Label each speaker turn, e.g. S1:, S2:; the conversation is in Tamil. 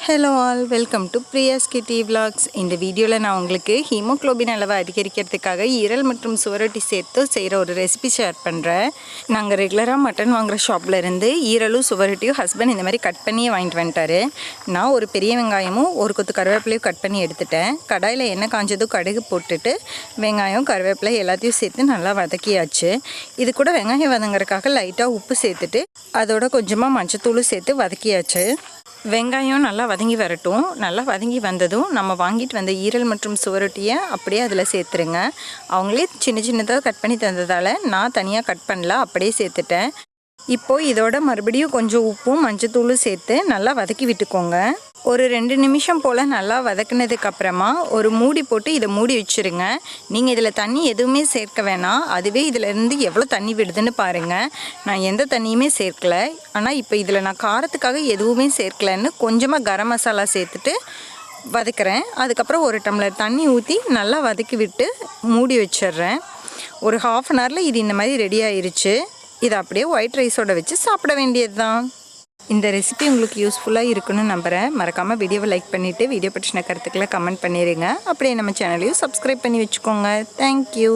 S1: ஹலோ ஆல், வெல்கம் டு பிரியாஸ் கிட்டி விலாக்ஸ். இந்த வீடியோவில் நான் உங்களுக்கு ஹீமோக்ளோபின் அளவை அதிகரிக்கிறதுக்காக ஈரல் மற்றும் சுவரொட்டி சேர்த்து செய்கிற ஒரு ரெசிபி ஷேர் பண்ணுறேன். நாங்கள் ரெகுலராக மட்டன் வாங்குகிற ஷாப்பில் இருந்து ஈரலும் சுவரொட்டியும் ஹஸ்பண்ட் இந்த மாதிரி கட் பண்ணியே வாங்கிட்டு வந்துட்டார். நான் ஒரு பெரிய வெங்காயமும் ஒரு கொத்து கருவேப்பிலையும் கட் பண்ணி எடுத்துட்டேன். கடாயில் எண்ணெய் காஞ்சதும் கடுகு போட்டுட்டு வெங்காயம் கருவேப்பிலை எல்லாத்தையும் சேர்த்து நல்லா வதக்கியாச்சு. இது கூட வெங்காயம் வதங்குறதுக்காக லைட்டாக உப்பு சேர்த்துட்டு அதோட கொஞ்சமாக மஞ்சத்தூள் சேர்த்து வதக்கியாச்சு. வெங்காயம் நல்லா வதங்கி வரட்டும். நல்லா வதங்கி வந்ததும் நம்ம வாங்கிட்டு வந்த ஈரல் மற்றும் சுவரொட்டியை அப்படியே அதில் சேர்த்துருங்க. அவங்களே சின்ன சின்னதாக கட் பண்ணி தந்ததால் நான் தனியாக கட் பண்ணல, அப்படியே சேர்த்துட்டேன். இப்போது இதோட மறுபடியும் கொஞ்சம் உப்பும் மஞ்சத்தூளும் சேர்த்து நல்லா வதக்கி விட்டுக்கோங்க. ஒரு 2 நிமிஷம் போல் நல்லா வதக்குனதுக்கப்புறமா ஒரு மூடி போட்டு இதை மூடி வச்சுருங்க. நீங்கள் இதில் தண்ணி எதுவுமே சேர்க்க வேணாம். அதுவே இதிலேருந்து எவ்வளோ தண்ணி விடுதுன்னு பாருங்கள். நான் எந்த தண்ணியுமே சேர்க்கலை. ஆனால் இப்போ இதில் நான் காரத்துக்காக எதுவுமே சேர்க்கலைன்னு கொஞ்சமாக கரம் மசாலா சேர்த்துட்டு வதக்கிறேன். அதுக்கப்புறம் ஒரு டம்ளர் தண்ணி ஊற்றி நல்லா வதக்கி விட்டு மூடி வச்சிடுறேன். ஒரு 1/2 அன் ஹவரில் இது இந்த மாதிரி ரெடி ஆயிடுச்சு. இதை அப்படியே ஒயிட் ரைஸோடு வச்சு சாப்பிட வேண்டியது தான். இந்த ரெசிபி உங்களுக்கு யூஸ்ஃபுல்லாக இருக்குன்னு நம்புகிறேன். மறக்காமல் வீடியோவை லைக் பண்ணிவிட்டு வீடியோ பற்றின கருத்துக்களை கமெண்ட் பண்ணிடுங்க. அப்படியே நம்ம சேனலையும் சப்ஸ்கிரைப் பண்ணி வச்சுக்கோங்க. தேங்க்யூ.